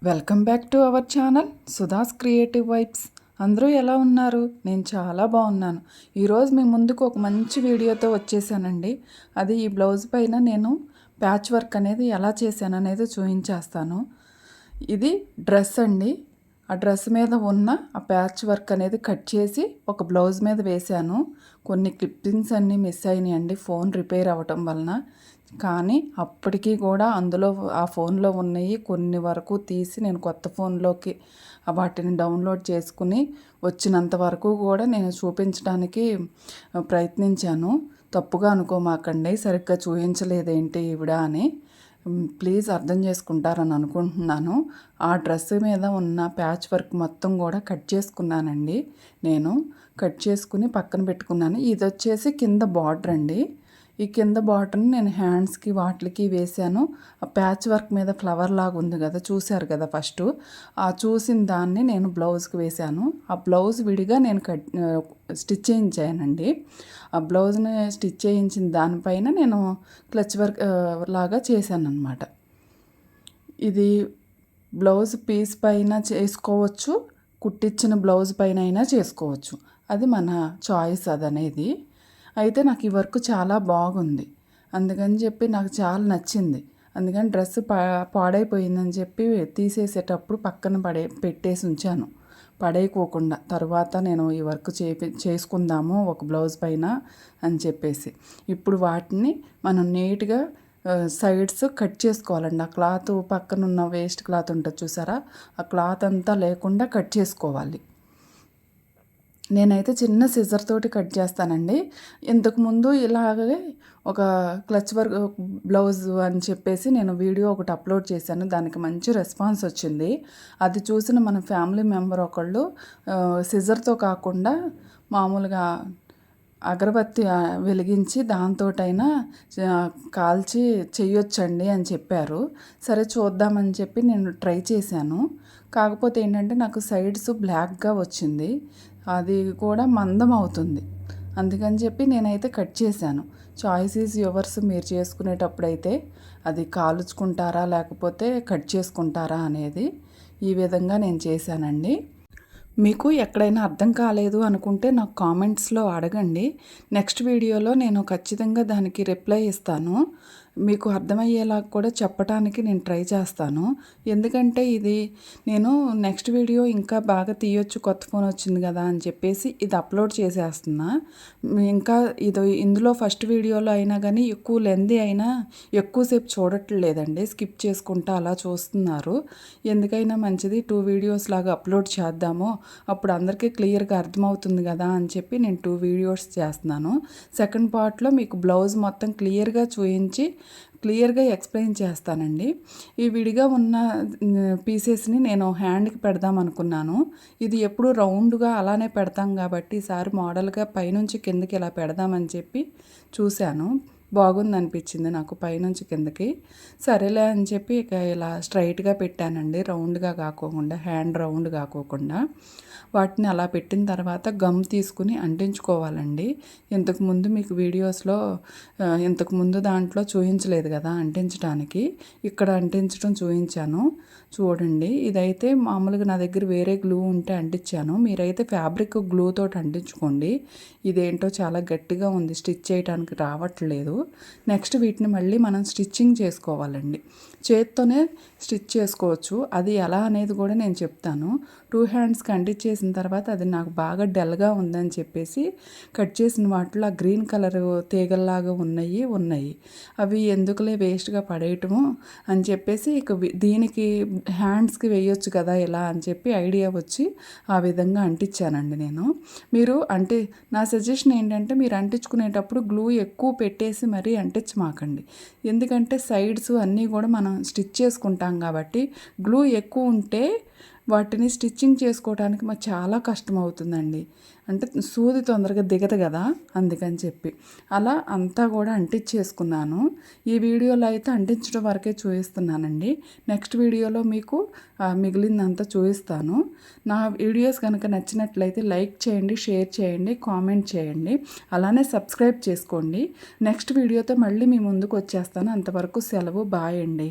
Welcome back to our channel Sudha's creative vibes. అందరూ ఎలా ఉన్నారు? నేను చాలా బాగున్నాను. ఈరోజు మీ ముందుకు ఒక మంచి వీడియోతో వచ్చేసానండి. అది ఈ బ్లౌజ్ పైన నేను ప్యాచ్ వర్క్ అనేది ఎలా చేశాను అనేది చూపించేస్తాను. ఇది డ్రెస్ అండి. ఆ డ్రెస్ మీద ఉన్న ఆ ప్యాచ్ వర్క్ అనేది కట్ చేసి ఒక బ్లౌజ్ మీద వేశాను. కొన్ని క్లిప్పింగ్స్ అన్నీ మిస్ అయినాయండి ఫోన్ రిపేర్ అవ్వటం వలన. కానీ అప్పటికీ కూడా అందులో ఆ ఫోన్లో ఉన్నాయి కొన్ని వరకు తీసి నేను కొత్త ఫోన్లోకి వాటిని డౌన్లోడ్ చేసుకుని వచ్చినంత వరకు కూడా నేను చూపించడానికి ప్రయత్నించాను. తప్పుగా అనుకోమాకండి, సరిగ్గా చూపించలేదేంటి ఈవిడ అని ప్లీజ్ అర్థం చేసుకుంటారని అనుకుంటున్నాను. ఆ డ్రెస్ మీద ఉన్న ప్యాచ్ వర్క్ మొత్తం కూడా కట్ చేసుకున్నానండి. నేను కట్ చేసుకుని పక్కన పెట్టుకున్నాను. ఇది వచ్చేసి కింద బార్డర్ అండి. ఈ కింద బాటర్ని నేను హ్యాండ్స్కి వాటికి వేసాను. ఆ ప్యాచ్ వర్క్ మీద ఫ్లవర్ లాగా ఉంది కదా, చూశారు కదా ఫస్ట్. ఆ చూసిన దాన్ని నేను బ్లౌజ్కి వేశాను. ఆ బ్లౌజ్ విడిగా నేను స్టిచ్ చేయించానండి. ఆ బ్లౌజ్ని స్టిచ్ చేయించిన దానిపైన నేను క్లచ్ వర్క్ లాగా చేశాను అనమాట. ఇది బ్లౌజ్ పీస్ పైన చేసుకోవచ్చు, కుట్టించిన బ్లౌజ్ పైన అయినా చేసుకోవచ్చు. అది మన చాయిస్ అదనేది. అయితే నాకు ఈ వర్క్ చాలా బాగుంది, అందుకని చెప్పి నాకు చాలా నచ్చింది. అందుకని డ్రెస్ పాడైపోయిందని చెప్పి తీసేసేటప్పుడు పక్కన పెట్టేసి ఉంచాను, పడేయకోకుండా. తర్వాత నేను ఈ వర్క్ చేసుకుందాము ఒక బ్లౌజ్ పైన అని చెప్పేసి. ఇప్పుడు వాటిని మనం నీట్గా సైడ్స్ కట్ చేసుకోవాలండి. ఆ క్లాత్ పక్కన ఉన్న వేస్ట్ క్లాత్ ఉంటుంది చూసారా, ఆ క్లాత్ అంతా లేకుండా కట్ చేసుకోవాలి. నేనైతే చిన్న సిజర్ తోటి కట్ చేస్తానండి. ఇంతకుముందు ఇలాగే ఒక క్లచ్ వర్క్ బ్లౌజ్ అని చెప్పేసి నేను వీడియో ఒకటి అప్లోడ్ చేశాను. దానికి మంచి రెస్పాన్స్ వచ్చింది. అది చూసిన మన ఫ్యామిలీ మెంబర్ ఒకళ్ళు సిజర్తో కాకుండా మామూలుగా అగరబత్తి వెలిగించి దాంతోటైనా కాల్చి చెయ్యొచ్చండి అని చెప్పారు. సరే చూద్దామని చెప్పి నేను ట్రై చేశాను. కాకపోతే ఏంటంటే నాకు సైడ్స్ బ్లాక్గా వచ్చింది, అది కూడా మందం అవుతుంది. అందుకని చెప్పి నేనైతే కట్ చేశాను. Choice is yours. మీరు చేసుకునేటప్పుడైతే అది కాల్చుకుంటారా లేకపోతే కట్ చేసుకుంటారా అనేది ఈ విధంగా నేను చేశానండి. మీకు ఎక్కడైనా అర్థం కాలేదు అనుకుంటే నాకు కామెంట్స్లో అడగండి. నెక్స్ట్ వీడియోలో నేను ఖచ్చితంగా దానికి రిప్లై ఇస్తాను. మీకు అర్థమయ్యేలా కూడా చెప్పడానికి నేను ట్రై చేస్తాను. ఎందుకంటే ఇది నేను నెక్స్ట్ వీడియో ఇంకా బాగా తీయొచ్చు, కొత్త ఫోన్ వచ్చింది కదా అని చెప్పేసి ఇది అప్లోడ్ చేసేస్తున్నా. ఇంకా ఇందులో ఫస్ట్ వీడియోలో అయినా కానీ ఎక్కువ లెంతీ అయినా ఎక్కువసేపు చూడట్లేదండి, స్కిప్ చేసుకుంటా అలా చూస్తున్నారు. ఎందుకైనా మంచిది 2 వీడియోస్ లాగా అప్లోడ్ చేద్దాము, అప్పుడు అందరికీ క్లియర్గా అర్థమవుతుంది కదా అని చెప్పి నేను 2 వీడియోస్ చేస్తున్నాను. సెకండ్ పార్ట్లో మీకు బ్లౌజ్ మొత్తం క్లియర్గా చూపించి క్లియర్గా ఎక్స్ప్లెయిన్ చేస్తానండి. ఈ విడిగా ఉన్న పీసెస్ని నేను హ్యాండ్కి పెడదాం అనుకున్నాను. ఇది ఎప్పుడు రౌండ్గా అలానే పెడతాం కాబట్టి ఈసారి మోడల్గా పైనుంచి కిందకి ఇలా పెడదామని చెప్పి చూశాను. బాగుంది అనిపించింది నాకు పైనుంచి కిందకి. సరేలే అని చెప్పి ఇక ఇలా స్ట్రైట్గా పెట్టానండి, రౌండ్గా కాకోకుండా, హ్యాండ్ రౌండ్ కాకోకుండా. వాటిని అలా పెట్టిన తర్వాత గమ్ తీసుకుని అంటించుకోవాలండి. ఇంతకుముందు మీకు వీడియోస్లో ఇంతకుముందు దాంట్లో చూపించలేదు కదా అంటించడానికి, ఇక్కడ అంటించడం చూపించాను చూడండి. ఇదైతే మామూలుగా నా దగ్గర వేరే గ్లూ ఉంటే అంటించాను, మీరైతే ఫ్యాబ్రిక్ గ్లూ తోటి అంటించుకోండి. ఇదేంటో చాలా గట్టిగా ఉంది, స్టిచ్ చేయడానికి రావట్లేదు. నెక్స్ట్ వీటిని మళ్ళీ మనం స్టిచ్చింగ్ చేసుకోవాలండి. చేత్తోనే స్టిచ్ చేసుకోవచ్చు, అది ఎలా అనేది కూడా నేను చెప్తాను. 2 హ్యాండ్స్కి అంటించేసిన తర్వాత అది నాకు బాగా డల్గా ఉందని చెప్పేసి కట్ చేసిన వాటిలో ఆ గ్రీన్ కలర్ తీగల్లాగా ఉన్నాయి, అవి ఎందుకులే వేస్ట్గా పడేయటము అని చెప్పేసి ఇక దీనికి హ్యాండ్స్కి వేయొచ్చు కదా ఇలా అని చెప్పి ఐడియా వచ్చి ఆ విధంగా అంటించానండి నేను. మీరు నా సజెషన్ ఏంటంటే మీరు అంటించుకునేటప్పుడు గ్లూ ఎక్కువ పెట్టేసి మరీ అంటించమాకండి. ఎందుకంటే సైడ్స్ అన్నీ కూడా మనం స్టిచ్ చేసుకుంటాం కాబట్టి గ్లూ ఎక్కువ ఉంటే వాటిని స్టిచ్చింగ్ చేసుకోవడానికి మాకు చాలా కష్టం అవుతుందండి. అంటే సూది తొందరగా దిగదు కదా, అందుకని చెప్పి అలా అంతా కూడా అంటించేసుకున్నాను. ఈ వీడియోలో అయితే అంటించడం వరకే చూపిస్తున్నానండి. నెక్స్ట్ వీడియోలో మీకు మిగిలిందంతా చూపిస్తాను. నా వీడియోస్ కనుక నచ్చినట్లయితే లైక్ చేయండి, షేర్ చేయండి, కామెంట్ చేయండి, అలానే సబ్స్క్రైబ్ చేసుకోండి. నెక్స్ట్ వీడియోతో మళ్ళీ మీ ముందుకు వచ్చేస్తాను. అంతవరకు సెలవు, బాయ్ అండి.